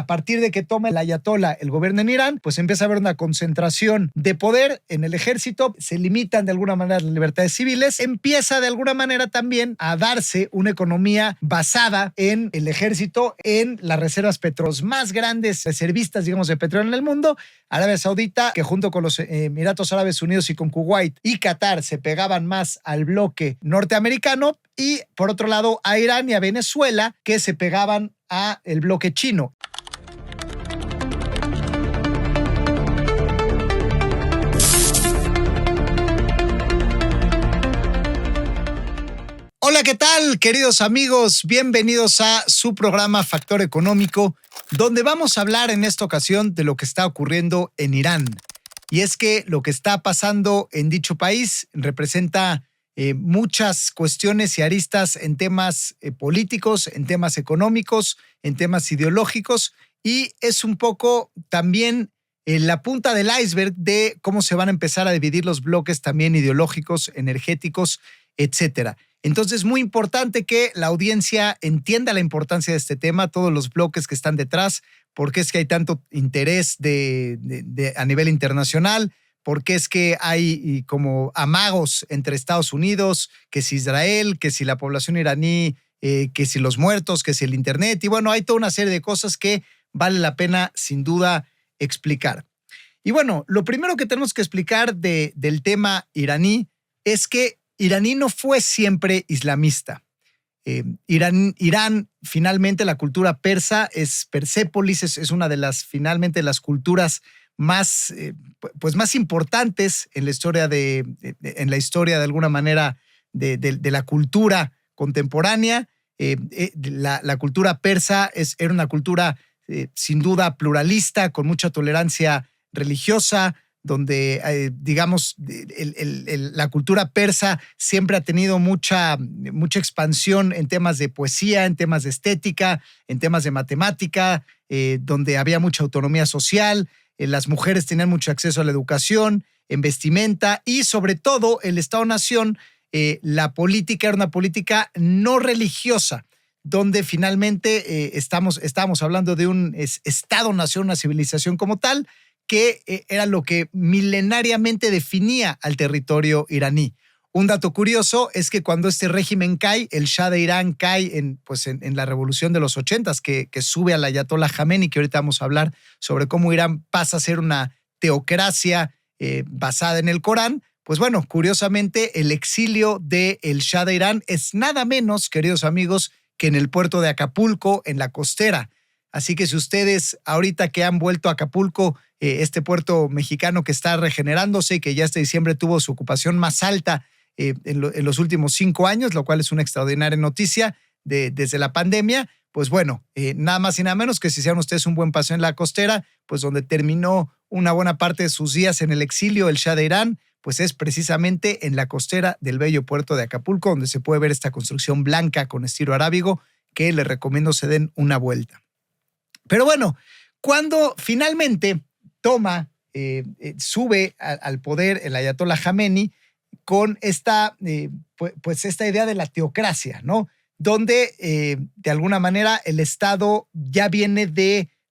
a partir de que toma el ayatolá el gobierno en Irán, pues empieza a haber una concentración de poder en el ejército, se limitan de alguna manera las libertades civiles, empieza de alguna manera también a darse una economía basada en el ejército, en las reservas petroleras más grandes, reservistas, digamos, de petróleo en el mundo. Arabia Saudita, que junto con los Emiratos Árabes Unidos y con Kuwait y Qatar se pegaban más al bloque norteamericano, y por otro lado a Irán y a Venezuela, que se pegaban a el bloque chino. Hola, ¿qué tal, queridos amigos? Bienvenidos a su programa Factor Económico, donde vamos a hablar en esta ocasión de lo que está ocurriendo en Irán. Y es que lo que está pasando en dicho país representa muchas cuestiones y aristas en temas políticos, en temas económicos, en temas ideológicos, y es un poco también la punta del iceberg de cómo se van a empezar a dividir los bloques también ideológicos, energéticos, etcétera. Entonces es muy importante que la audiencia entienda la importancia de este tema, todos los bloques que están detrás, por qué es que hay tanto interés a nivel internacional, por qué es que hay como amagos entre Estados Unidos, que si Israel, que si la población iraní, que si los muertos, que si el Internet. Y bueno, hay toda una serie de cosas que vale la pena sin duda explicar. Y bueno, lo primero que tenemos que explicar del tema iraní es que iraní no fue siempre islamista. Irán, finalmente, la cultura persa es Persépolis, es una de las, finalmente, las culturas más, más importantes en la historia de alguna manera de la cultura contemporánea. La cultura persa era una cultura sin duda pluralista, con mucha tolerancia religiosa, donde, digamos, la cultura persa siempre ha tenido mucha expansión en temas de poesía, en temas de estética, en temas de matemática, donde había mucha autonomía social, las mujeres tenían mucho acceso a la educación, en vestimenta y sobre todo el Estado-Nación, la política era una política no religiosa, donde finalmente estábamos hablando de un Estado-Nación, una civilización como tal, que era lo que milenariamente definía al territorio iraní. Un dato curioso es que cuando este régimen cae, el Shah de Irán cae en la revolución de los 80s, que sube al ayatolá Jamenei, que ahorita vamos a hablar sobre cómo Irán pasa a ser una teocracia basada en el Corán. Pues bueno, curiosamente, el exilio del Shah de Irán es nada menos, queridos amigos, que en el puerto de Acapulco, en la costera. Así que si ustedes ahorita que han vuelto a Acapulco, este puerto mexicano que está regenerándose y que ya este diciembre tuvo su ocupación más alta en los últimos 5 años, lo cual es una extraordinaria noticia desde la pandemia, pues bueno, nada más y nada menos que si hicieron ustedes un buen paseo en la costera, pues donde terminó una buena parte de sus días en el exilio el Shah de Irán, pues es precisamente en la costera del bello puerto de Acapulco, donde se puede ver esta construcción blanca con estilo arábigo, que les recomiendo se den una vuelta. Pero bueno, cuando finalmente sube al poder el ayatolá Jamenei con esta idea de la teocracia, ¿no? Donde de alguna manera el Estado ya viene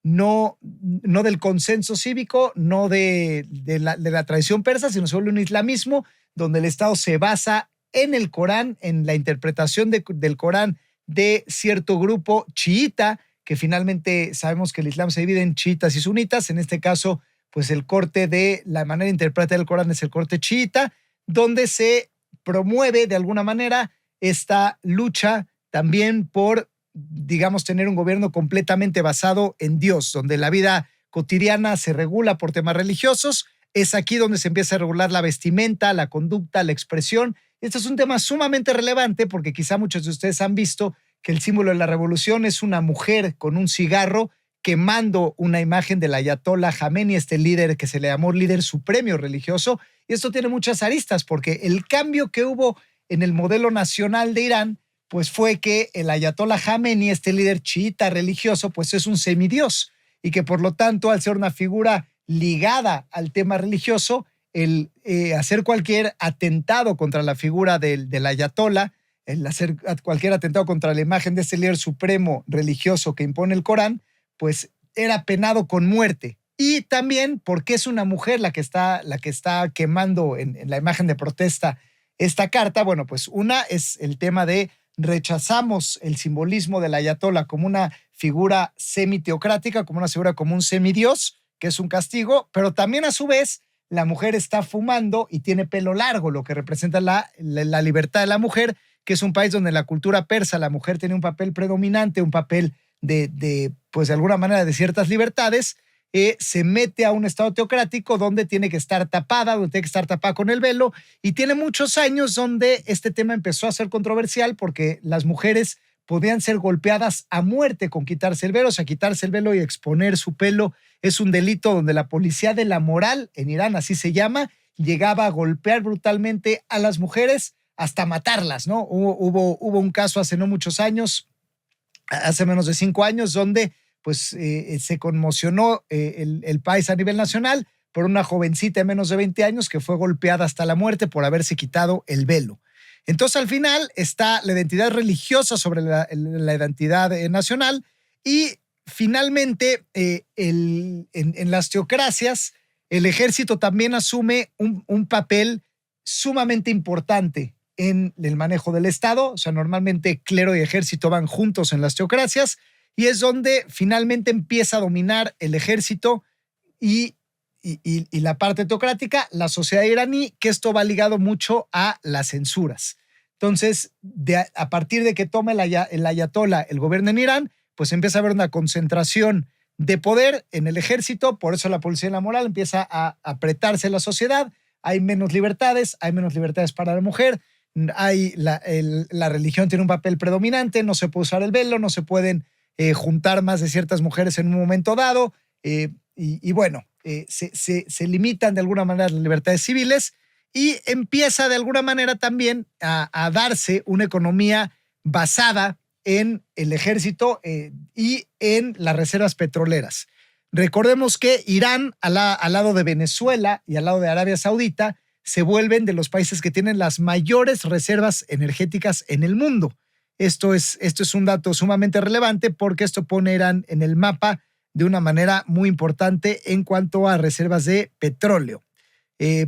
no del consenso cívico, no de la tradición persa, sino se vuelve un islamismo donde el Estado se basa en el Corán, en la interpretación del Corán de cierto grupo chiita, que finalmente sabemos que el Islam se divide en chiitas y sunitas. En este caso, pues el corte de la manera de interpretar el Corán es el corte chiita, donde se promueve de alguna manera esta lucha también por, digamos, tener un gobierno completamente basado en Dios, donde la vida cotidiana se regula por temas religiosos. Es aquí donde se empieza a regular la vestimenta, la conducta, la expresión. Este es un tema sumamente relevante porque quizá muchos de ustedes han visto que el símbolo de la revolución es una mujer con un cigarro quemando una imagen del ayatolá Jamenei, este líder que se le llamó líder supremo religioso. Y esto tiene muchas aristas porque el cambio que hubo en el modelo nacional de Irán pues fue que el ayatolá Jamenei, este líder chiita religioso, pues es un semidios y que por lo tanto, al ser una figura ligada al tema religioso, el hacer cualquier atentado contra la figura del ayatolá, el hacer cualquier atentado contra la imagen de este líder supremo religioso que impone el Corán, pues era penado con muerte. Y también porque es una mujer la que está quemando en la imagen de protesta esta carta. Bueno, pues una es el tema de rechazamos el simbolismo del ayatolá como una figura semiteocrática, como una figura como un semidios, que es un castigo, pero también a su vez la mujer está fumando y tiene pelo largo, lo que representa la libertad de la mujer, que es un país donde en la cultura persa la mujer tiene un papel predominante, un papel pues de alguna manera de ciertas libertades. Se mete a un estado teocrático donde tiene que estar tapada, con el velo, y tiene muchos años donde este tema empezó a ser controversial porque las mujeres podían ser golpeadas a muerte con quitarse el velo. O sea, quitarse el velo y exponer su pelo es un delito donde la policía de la moral en Irán, así se llama, llegaba a golpear brutalmente a las mujeres hasta matarlas, ¿no? Hubo un caso hace no muchos años, hace menos de 5 años, donde pues se conmocionó el país a nivel nacional por una jovencita de menos de 20 años que fue golpeada hasta la muerte por haberse quitado el velo. Entonces, al final está la identidad religiosa sobre la identidad nacional y finalmente en las teocracias el ejército también asume un papel sumamente importante en el manejo del Estado. O sea, normalmente clero y ejército van juntos en las teocracias y es donde finalmente empieza a dominar el ejército y la parte teocrática, la sociedad iraní, que esto va ligado mucho a las censuras. Entonces, a partir de que toma el ayatolá el gobierno en Irán, pues empieza a haber una concentración de poder en el ejército, por eso la policía de la moral empieza a apretarse en la sociedad, hay menos libertades para la mujer, la religión tiene un papel predominante, no se puede usar el velo, no se pueden juntar más de ciertas mujeres en un momento dado, y bueno, se limitan de alguna manera las libertades civiles y empieza de alguna manera también a darse una economía basada en el ejército y en las reservas petroleras. Recordemos que Irán, al lado de Venezuela y al lado de Arabia Saudita, se vuelven de los países que tienen las mayores reservas energéticas en el mundo. Esto es un dato sumamente relevante porque esto pone a Irán en el mapa de una manera muy importante en cuanto a reservas de petróleo.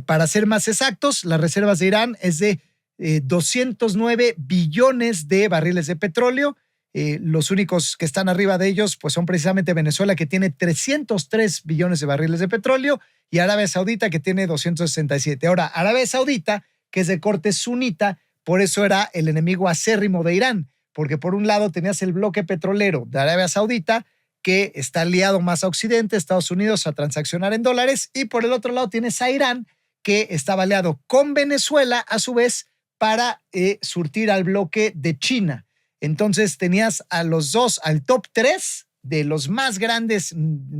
Para ser más exactos, las reservas de Irán es de 209 billones de barriles de petróleo. Los únicos que están arriba de ellos pues son precisamente Venezuela, que tiene 303 billones de barriles de petróleo, y Arabia Saudita, que tiene 267. Ahora, Arabia Saudita, que es de corte sunita, por eso era el enemigo acérrimo de Irán, porque por un lado tenías el bloque petrolero de Arabia Saudita, que está aliado más a Occidente, Estados Unidos, a transaccionar en dólares, y por el otro lado tienes a Irán, que estaba aliado con Venezuela, a su vez, para surtir al bloque de China. Entonces tenías a los dos, al top 3 de los más grandes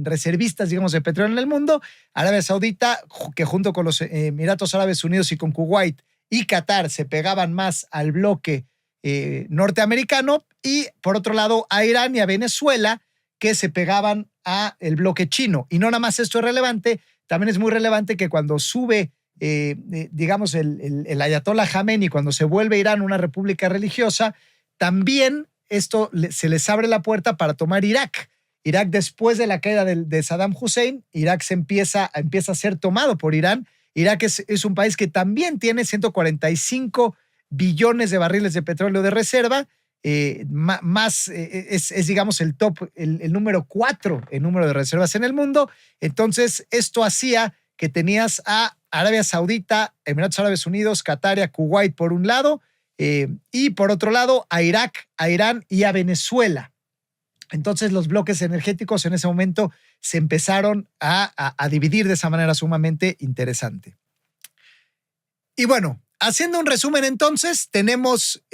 reservistas, digamos, de petróleo en el mundo, Arabia Saudita, que junto con los Emiratos Árabes Unidos y con Kuwait y Qatar se pegaban más al bloque norteamericano, y por otro lado a Irán y a Venezuela, que se pegaban a el bloque chino. Y no nada más esto es relevante, también es muy relevante que cuando sube, digamos, el ayatolá Jamenei, cuando se vuelve Irán una república religiosa, también esto se les abre la puerta para tomar Irak. Irak, después de la caída de Saddam Hussein, Irak empieza a ser tomado por Irán. Irak es un país que también tiene 145 billones de barriles de petróleo de reserva, es digamos el top, el número 4 en número de reservas en el mundo. Entonces esto hacía que tenías a Arabia Saudita, Emiratos Árabes Unidos, Qatar y a Kuwait por un lado, y por otro lado a Irak, a Irán y a Venezuela. Entonces los bloques energéticos en ese momento se empezaron a dividir de esa manera sumamente interesante. Y bueno, haciendo un resumen entonces, tenemos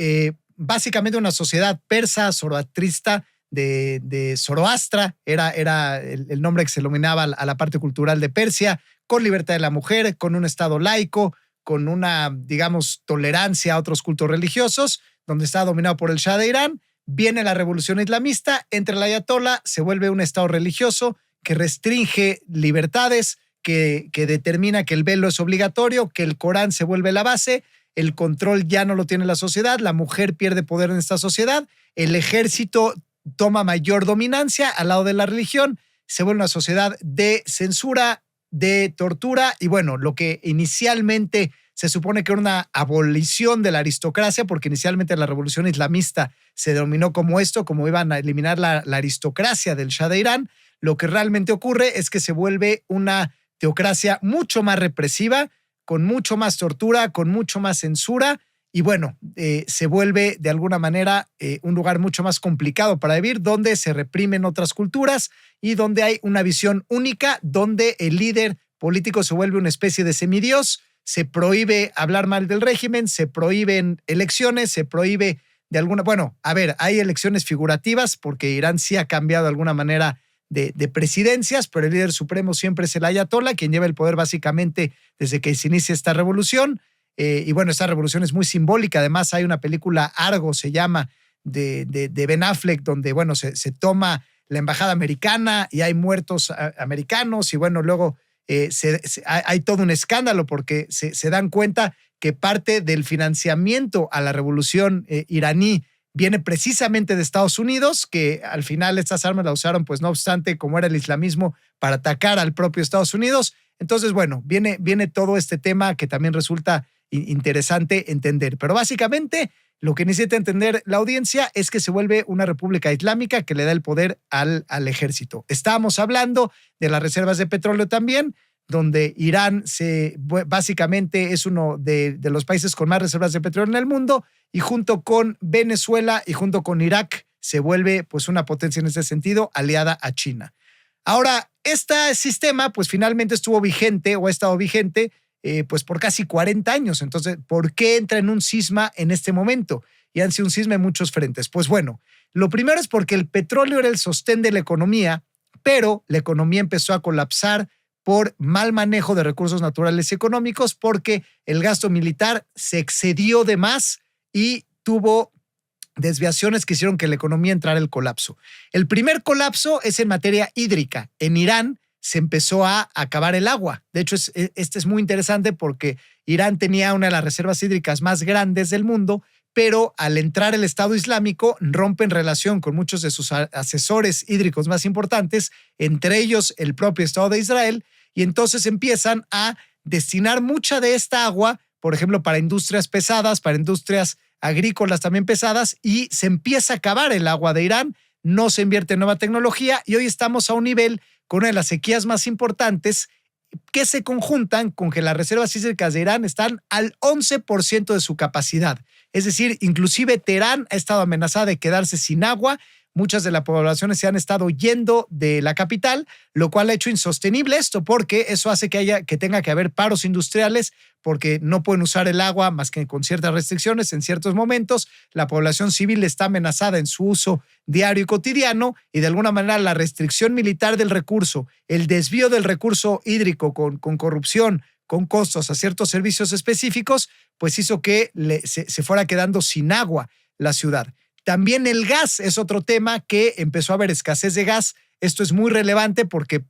básicamente una sociedad persa, zoroastrista, de Zoroastra, era el nombre que se denominaba a la parte cultural de Persia, con libertad de la mujer, con un estado laico, con una, digamos, tolerancia a otros cultos religiosos, donde estaba dominado por el Shah de Irán. Viene la revolución islamista, entra el ayatolá, se vuelve un estado religioso que restringe libertades, que determina que el velo es obligatorio, que el Corán se vuelve la base, el control ya no lo tiene la sociedad, la mujer pierde poder en esta sociedad, el ejército toma mayor dominancia al lado de la religión, se vuelve una sociedad de censura, de tortura y bueno, lo que inicialmente se supone que era una abolición de la aristocracia, porque inicialmente la revolución islamista se denominó como esto, como iban a eliminar la aristocracia del Shah de Irán. Lo que realmente ocurre es que se vuelve una teocracia mucho más represiva, con mucho más tortura, con mucho más censura y bueno, se vuelve de alguna manera un lugar mucho más complicado para vivir, donde se reprimen otras culturas y donde hay una visión única, donde el líder político se vuelve una especie de semidios, se prohíbe hablar mal del régimen, se prohíben elecciones, se prohíbe de alguna... Bueno, a ver, hay elecciones figurativas porque Irán sí ha cambiado de alguna manera de presidencias, pero el líder supremo siempre es el ayatolá, quien lleva el poder básicamente desde que se inicia esta revolución. Y bueno, esta revolución es muy simbólica. Además, hay una película, Argo se llama, de Ben Affleck, donde bueno, se toma la embajada americana y hay muertos americanos y bueno, luego hay todo un escándalo porque se dan cuenta que parte del financiamiento a la revolución iraní viene precisamente de Estados Unidos, que al final estas armas las usaron, pues no obstante, como era el islamismo, para atacar al propio Estados Unidos. Entonces, bueno, viene todo este tema que también resulta interesante entender. Pero básicamente lo que necesita entender la audiencia es que se vuelve una república islámica que le da el poder al ejército. Estábamos hablando de las reservas de petróleo también, donde Irán básicamente es uno de los países con más reservas de petróleo en el mundo y junto con Venezuela y junto con Irak se vuelve pues una potencia en ese sentido aliada a China. Ahora, este sistema pues finalmente estuvo vigente o ha estado vigente pues por casi 40 años. Entonces, ¿por qué entra en un cisma en este momento? Y han sido un cisma en muchos frentes. Pues bueno, lo primero es porque el petróleo era el sostén de la economía, pero la economía empezó a colapsar por mal manejo de recursos naturales y económicos, porque el gasto militar se excedió de más y tuvo desviaciones que hicieron que la economía entrara en colapso. El primer colapso es en materia hídrica. En Irán se empezó a acabar el agua. De hecho, este es muy interesante porque Irán tenía una de las reservas hídricas más grandes del mundo, pero al entrar el Estado Islámico rompen relación con muchos de sus asesores hídricos más importantes, entre ellos el propio Estado de Israel, y entonces empiezan a destinar mucha de esta agua, por ejemplo, para industrias pesadas, para industrias agrícolas también pesadas, y se empieza a acabar el agua de Irán, no se invierte en nueva tecnología y hoy estamos a un nivel con una de las sequías más importantes que se conjuntan con que las reservas hídricas de Irán están al 11% de su capacidad. Es decir, inclusive Teherán ha estado amenazada de quedarse sin agua. Muchas de las poblaciones se han estado yendo de la capital, lo cual ha hecho insostenible esto, porque eso hace que tenga que haber paros industriales, porque no pueden usar el agua más que con ciertas restricciones en ciertos momentos. La población civil está amenazada en su uso diario y cotidiano, y de alguna manera la restricción militar del recurso, el desvío del recurso hídrico con corrupción, con costos a ciertos servicios específicos, pues hizo que se fuera quedando sin agua la ciudad. También el gas es otro tema, que empezó a haber escasez de gas. Esto es muy relevante porque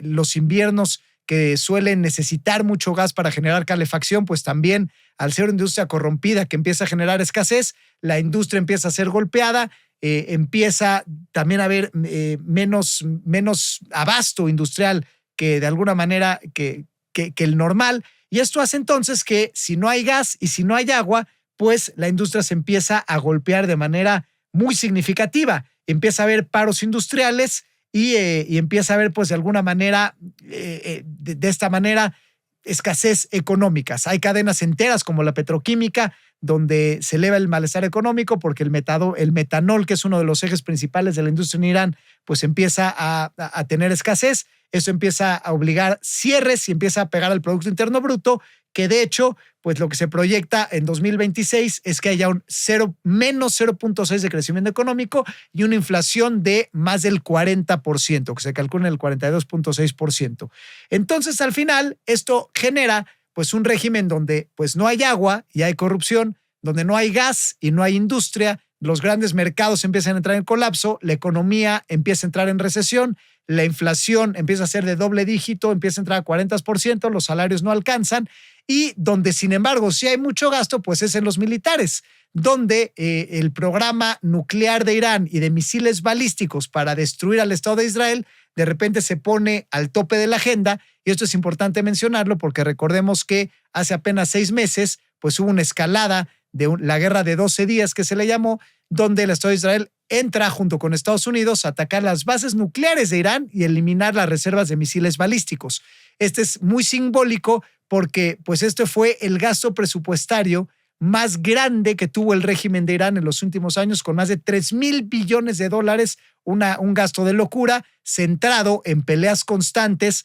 los inviernos que suelen necesitar mucho gas para generar calefacción, pues también al ser una industria corrompida que empieza a generar escasez, la industria empieza a ser golpeada, empieza también a haber menos abasto industrial que de alguna manera que el normal. Y esto hace entonces que si no hay gas y si no hay agua, pues la industria se empieza a golpear de manera muy significativa. Empieza a haber paros industriales y empieza a haber, pues de alguna manera, de esta manera, escasez económicas. Hay cadenas enteras como la petroquímica, donde se eleva el malestar económico porque el metanol, que es uno de los ejes principales de la industria en Irán, pues empieza a tener escasez. Eso empieza a obligar cierres y empieza a pegar al Producto Interno Bruto, que de hecho, pues lo que se proyecta en 2026 es que haya un menos 0.6 de crecimiento económico y una inflación de más del 40%, que se calcula en el 42.6%. Entonces, al final, esto genera pues un régimen donde pues no hay agua y hay corrupción, donde no hay gas y no hay industria, los grandes mercados empiezan a entrar en colapso, la economía empieza a entrar en recesión, la inflación empieza a ser de doble dígito, empieza a entrar a 40%, los salarios no alcanzan, y donde, sin embargo, sí hay mucho gasto, pues es en los militares, donde el programa nuclear de Irán y de misiles balísticos para destruir al Estado de Israel de repente se pone al tope de la agenda, y esto es importante mencionarlo porque recordemos que hace apenas 6 meses pues hubo una escalada de la guerra de 12 días que se le llamó, donde el Estado de Israel entra junto con Estados Unidos a atacar las bases nucleares de Irán y eliminar las reservas de misiles balísticos. Este es muy simbólico porque pues este fue el gasto presupuestario más grande que tuvo el régimen de Irán en los últimos años, con más de 3,000 billones de dólares, un gasto de locura centrado en peleas constantes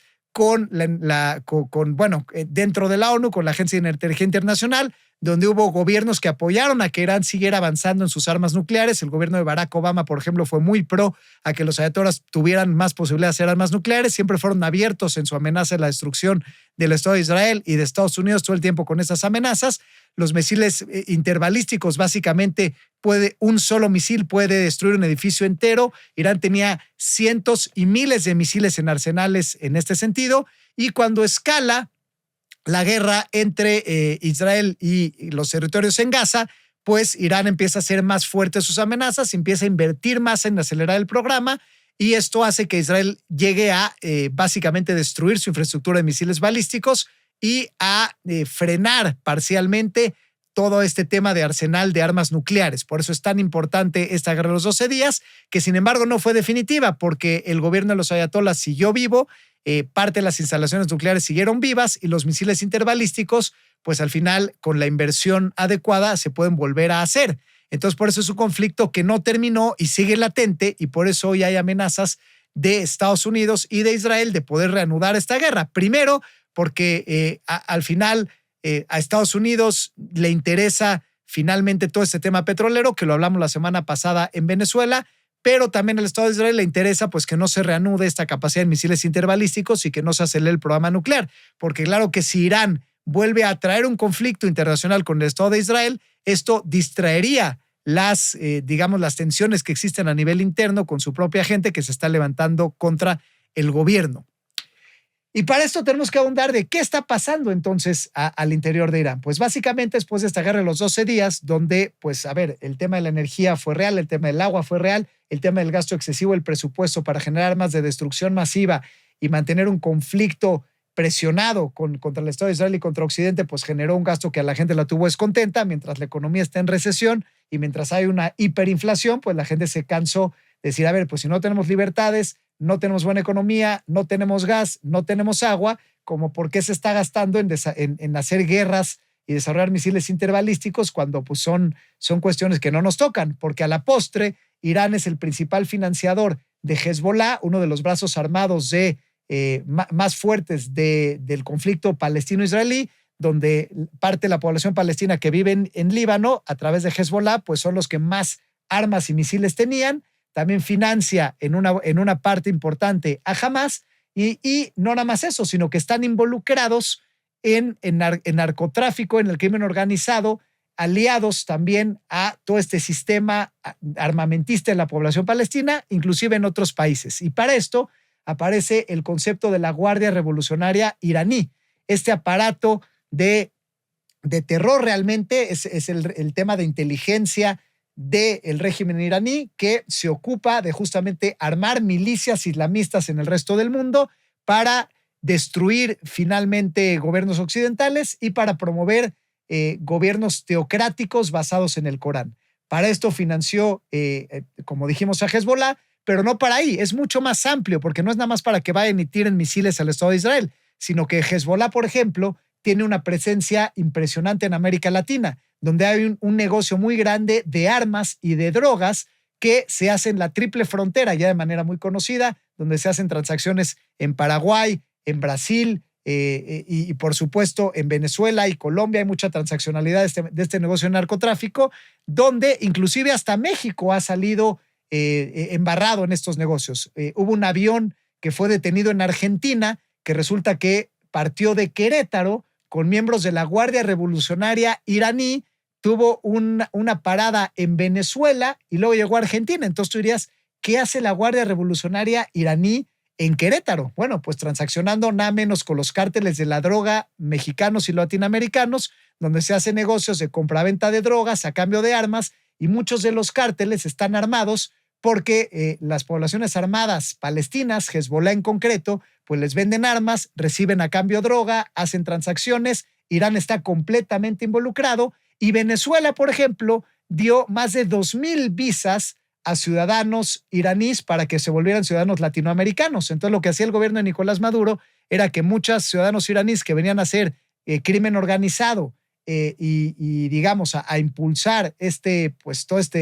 dentro de la ONU, con la Agencia de Energía Internacional, donde hubo gobiernos que apoyaron a que Irán siguiera avanzando en sus armas nucleares. El gobierno de Barack Obama, por ejemplo, fue muy pro a que los ayatollahs tuvieran más posibilidades de hacer armas nucleares. Siempre fueron abiertos en su amenaza de la destrucción del Estado de Israel y de Estados Unidos todo el tiempo con esas amenazas. Los misiles interbalísticos, básicamente, un solo misil puede destruir un edificio entero. Irán tenía cientos y miles de misiles en arsenales en este sentido, y cuando escala la guerra entre Israel y los territorios en Gaza, pues Irán empieza a hacer más fuertes sus amenazas, empieza a invertir más en acelerar el programa, y esto hace que Israel llegue a básicamente destruir su infraestructura de misiles balísticos y a frenar parcialmente todo este tema de arsenal de armas nucleares. Por eso es tan importante esta guerra de los 12 días, que sin embargo no fue definitiva, porque el gobierno de los ayatolás siguió vivo, parte de las instalaciones nucleares siguieron vivas, y los misiles interbalísticos, pues al final, con la inversión adecuada, se pueden volver a hacer. Entonces, por eso es un conflicto que no terminó y sigue latente, y por eso hoy hay amenazas de Estados Unidos y de Israel de poder reanudar esta guerra. Primero, porque al final a Estados Unidos le interesa finalmente todo este tema petrolero, que lo hablamos la semana pasada en Venezuela, pero también al Estado de Israel le interesa pues que no se reanude esta capacidad de misiles interbalísticos y que no se acelere el programa nuclear, porque claro que si Irán vuelve a traer un conflicto internacional con el Estado de Israel, esto distraería las tensiones que existen a nivel interno con su propia gente que se está levantando contra el gobierno. Y para esto tenemos que ahondar de qué está pasando entonces al interior de Irán. Pues básicamente después de esta guerra de los 12 días, donde, pues a ver, el tema de la energía fue real, el tema del agua fue real, el tema del gasto excesivo, el presupuesto para generar armas de destrucción masiva y mantener un conflicto presionado contra el Estado de Israel y contra Occidente, pues generó un gasto que a la gente la tuvo descontenta, mientras la economía está en recesión y mientras hay una hiperinflación, pues la gente se cansó de decir, a ver, pues si no tenemos libertades, no tenemos buena economía, no tenemos gas, no tenemos agua, como por qué se está gastando en hacer guerras y desarrollar misiles interbalísticos cuando pues son cuestiones que no nos tocan, porque a la postre Irán es el principal financiador de Hezbollah, uno de los brazos armados más fuertes del conflicto palestino-israelí, donde parte de la población palestina que vive en Líbano a través de Hezbollah pues son los que más armas y misiles tenían. También financia en una parte importante a Hamas, y no nada más eso, sino que están involucrados en narcotráfico, en el crimen organizado, aliados también a todo este sistema armamentista de la población palestina, inclusive en otros países. Y para esto aparece el concepto de la Guardia Revolucionaria iraní. Este aparato de terror realmente es el tema de inteligencia del régimen iraní, que se ocupa de justamente armar milicias islamistas en el resto del mundo para destruir finalmente gobiernos occidentales y para promover gobiernos teocráticos basados en el Corán. Para esto financió, como dijimos, a Hezbollah, pero no para ahí, es mucho más amplio, porque no es nada más para que vayan y tiren misiles al Estado de Israel, sino que Hezbollah, por ejemplo, tiene una presencia impresionante en América Latina, donde hay un negocio muy grande de armas y de drogas que se hace en la triple frontera, ya de manera muy conocida, donde se hacen transacciones en Paraguay, en Brasil y por supuesto en Venezuela y Colombia. Hay mucha transaccionalidad de este negocio de narcotráfico, donde inclusive hasta México ha salido embarrado en estos negocios. Hubo un avión que fue detenido en Argentina, que resulta que partió de Querétaro con miembros de la Guardia Revolucionaria iraní, tuvo una parada en Venezuela y luego llegó a Argentina. Entonces tú dirías, ¿qué hace la Guardia Revolucionaria iraní en Querétaro. Bueno, pues transaccionando nada menos con los cárteles de la droga mexicanos y latinoamericanos, donde se hacen negocios de compraventa de drogas a cambio de armas, y muchos de los cárteles están armados porque las poblaciones armadas palestinas, Hezbollah en concreto, pues les venden armas, reciben a cambio droga, hacen transacciones. Irán está completamente involucrado, y Venezuela, por ejemplo, dio más de 2,000 visas a ciudadanos iraníes para que se volvieran ciudadanos latinoamericanos. Entonces, lo que hacía el gobierno de Nicolás Maduro era que muchos ciudadanos iraníes que venían a hacer crimen organizado y digamos, a impulsar toda esta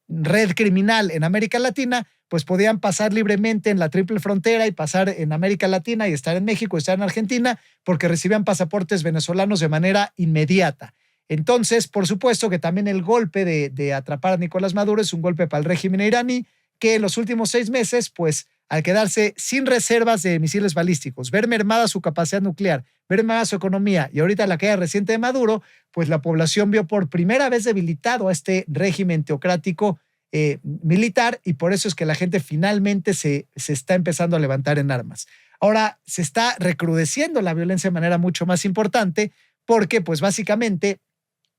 red criminal en América Latina, pues podían pasar libremente en la triple frontera y pasar en América Latina y estar en México y estar en Argentina, porque recibían pasaportes venezolanos de manera inmediata. Entonces, por supuesto que también el golpe de atrapar a Nicolás Maduro es un golpe para el régimen iraní, que en los últimos 6 meses, pues al quedarse sin reservas de misiles balísticos, ver mermada su capacidad nuclear, ver mermada su economía, y ahorita la caída reciente de Maduro, pues la población vio por primera vez debilitado a este régimen teocrático militar, y por eso es que la gente finalmente se está empezando a levantar en armas. Ahora se está recrudeciendo la violencia de manera mucho más importante, porque pues básicamente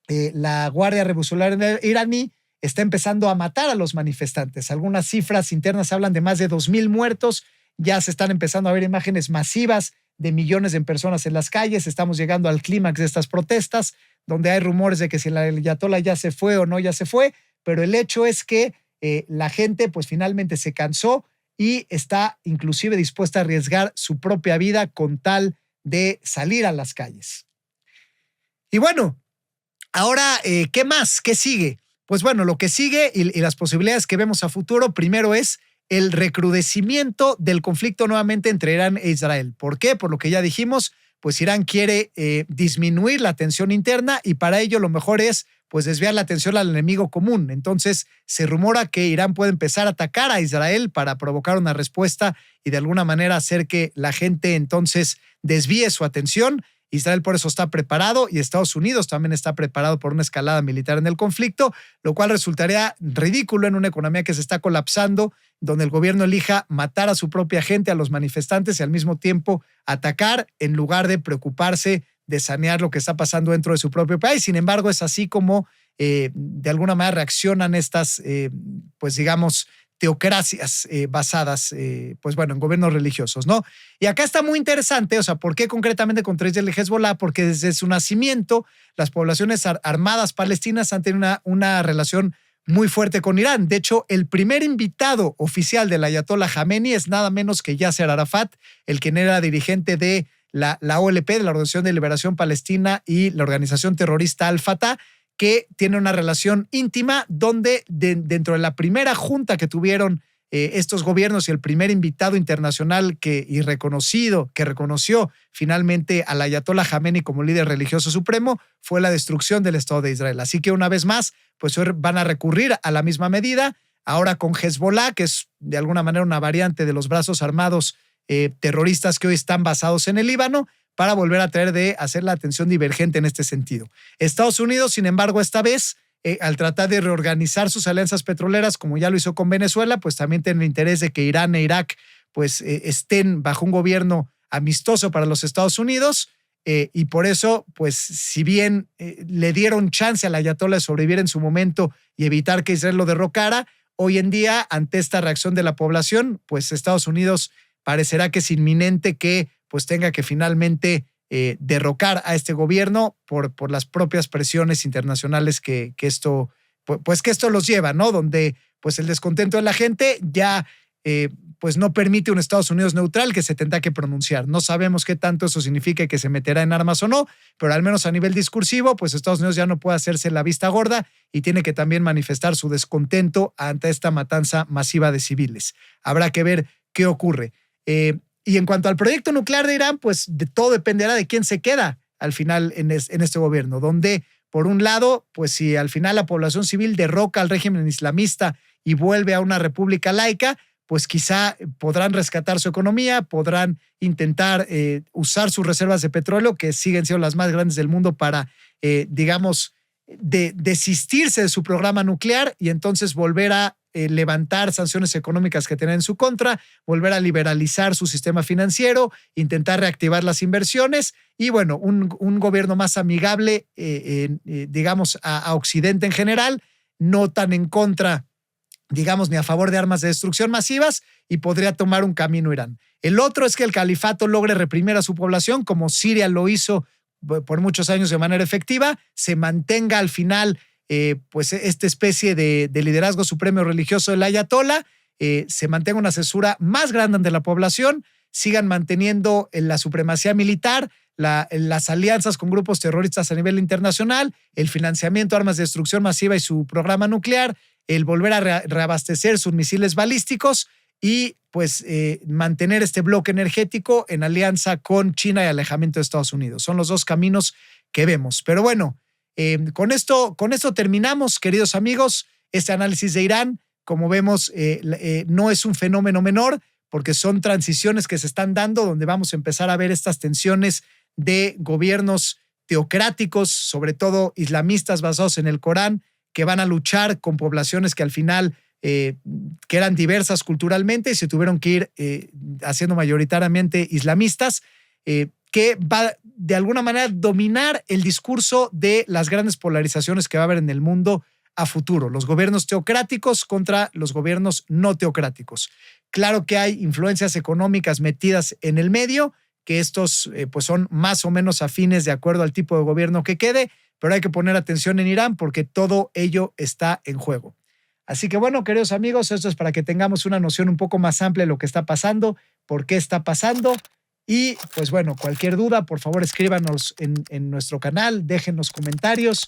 la Guardia Revolucionaria iraní está empezando a matar a los manifestantes. Algunas cifras internas hablan de más de 2,000 muertos. Ya se están empezando a ver imágenes masivas de millones de personas en las calles. Estamos llegando al clímax de estas protestas, donde hay rumores de que si el ayatolá ya se fue o no ya se fue, pero el hecho es que la gente pues finalmente se cansó y está inclusive dispuesta a arriesgar su propia vida con tal de salir a las calles. Y bueno, ahora, ¿qué más? ¿Qué sigue? Pues bueno, lo que sigue y las posibilidades que vemos a futuro, primero es el recrudecimiento del conflicto nuevamente entre Irán e Israel. ¿Por qué? Por lo que ya dijimos, pues Irán quiere disminuir la tensión interna, y para ello lo mejor es pues desviar la atención al enemigo común. Entonces se rumora que Irán puede empezar a atacar a Israel para provocar una respuesta y de alguna manera hacer que la gente entonces desvíe su atención. Israel por eso está preparado, y Estados Unidos también está preparado por una escalada militar en el conflicto, lo cual resultaría ridículo en una economía que se está colapsando, donde el gobierno elija matar a su propia gente, a los manifestantes, y al mismo tiempo atacar en lugar de preocuparse de sanear lo que está pasando dentro de su propio país. Sin embargo, es así como de alguna manera reaccionan estas, pues digamos, teocracias basadas, pues bueno, en gobiernos religiosos, ¿no? Y acá está muy interesante, o sea, ¿por qué concretamente contra Israel y Hezbollah? Porque desde su nacimiento, las poblaciones armadas palestinas han tenido una relación muy fuerte con Irán. De hecho, el primer invitado oficial del ayatollah Jamenei es nada menos que Yasser Arafat, el quien era dirigente de la OLP, de la Organización de Liberación Palestina, y la organización terrorista Al-Fatah, que tiene una relación íntima, donde dentro de la primera junta que tuvieron estos gobiernos, y el primer invitado internacional que reconoció finalmente al ayatollah Jamenei como líder religioso supremo, fue la destrucción del Estado de Israel. Así que una vez más, pues van a recurrir a la misma medida, ahora con Hezbollah, que es de alguna manera una variante de los brazos armados terroristas que hoy están basados en el Líbano, para volver a traer de hacer la atención divergente en este sentido. Estados Unidos, sin embargo, esta vez, al tratar de reorganizar sus alianzas petroleras, como ya lo hizo con Venezuela, pues también tiene el interés de que Irán e Irak pues, estén bajo un gobierno amistoso para los Estados Unidos, y por eso, pues si bien le dieron chance al ayatollah de sobrevivir en su momento y evitar que Israel lo derrocara, hoy en día, ante esta reacción de la población, pues Estados Unidos parecerá que es inminente que pues tenga que finalmente derrocar a este gobierno por las propias presiones internacionales que esto los lleva, ¿no? Donde pues el descontento de la gente ya pues no permite un Estados Unidos neutral que se tendrá que pronunciar. No sabemos qué tanto eso significa, que se meterá en armas o no, pero al menos a nivel discursivo, pues Estados Unidos ya no puede hacerse la vista gorda y tiene que también manifestar su descontento ante esta matanza masiva de civiles. Habrá que ver qué ocurre. Y en cuanto al proyecto nuclear de Irán, pues de todo dependerá de quién se queda al final en este gobierno, donde por un lado, pues si al final la población civil derroca al régimen islamista y vuelve a una república laica, pues quizá podrán rescatar su economía, podrán intentar usar sus reservas de petróleo, que siguen siendo las más grandes del mundo, para, digamos, desistirse de su programa nuclear y entonces volver a levantar sanciones económicas que tenían en su contra, volver a liberalizar su sistema financiero, intentar reactivar las inversiones y, bueno, un gobierno más amigable, digamos, a Occidente en general, no tan en contra, digamos, ni a favor de armas de destrucción masivas, y podría tomar un camino Irán. El otro es que el califato logre reprimir a su población, como Siria lo hizo por muchos años de manera efectiva, se mantenga al final pues esta especie de liderazgo supremo religioso del ayatolá, se mantenga una censura más grande ante la población, sigan manteniendo la supremacía militar, las alianzas con grupos terroristas a nivel internacional, el financiamiento de armas de destrucción masiva y su programa nuclear, el volver a reabastecer sus misiles balísticos y pues mantener este bloque energético en alianza con China y alejamiento de Estados Unidos. Son los dos caminos que vemos. Pero bueno, con esto terminamos, queridos amigos, este análisis de Irán. Como vemos, no es un fenómeno menor, porque son transiciones que se están dando donde vamos a empezar a ver estas tensiones de gobiernos teocráticos, sobre todo islamistas basados en el Corán, que van a luchar con poblaciones que al final que eran diversas culturalmente y se tuvieron que ir haciendo mayoritariamente islamistas, que va de alguna manera a dominar el discurso de las grandes polarizaciones que va a haber en el mundo a futuro, los gobiernos teocráticos contra los gobiernos no teocráticos. Claro que hay influencias económicas metidas en el medio, que estos pues son más o menos afines de acuerdo al tipo de gobierno que quede, pero hay que poner atención en Irán porque todo ello está en juego. Así que bueno, queridos amigos, esto es para que tengamos una noción un poco más amplia de lo que está pasando, por qué está pasando. Y pues bueno, cualquier duda, por favor escríbanos en nuestro canal, déjenos comentarios.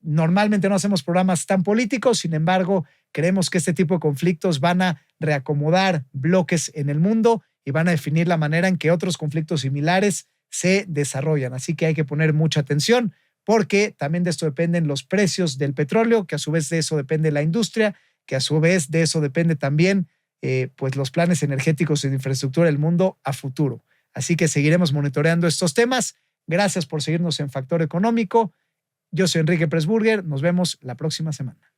Normalmente no hacemos programas tan políticos, sin embargo, creemos que este tipo de conflictos van a reacomodar bloques en el mundo y van a definir la manera en que otros conflictos similares se desarrollan. Así que hay que poner mucha atención, porque también de esto dependen los precios del petróleo, que a su vez de eso depende la industria, que a su vez de eso depende también pues los planes energéticos y de infraestructura del mundo a futuro. Así que seguiremos monitoreando estos temas. Gracias por seguirnos en Factor Económico. Yo soy Enrique Pressburger. Nos vemos la próxima semana.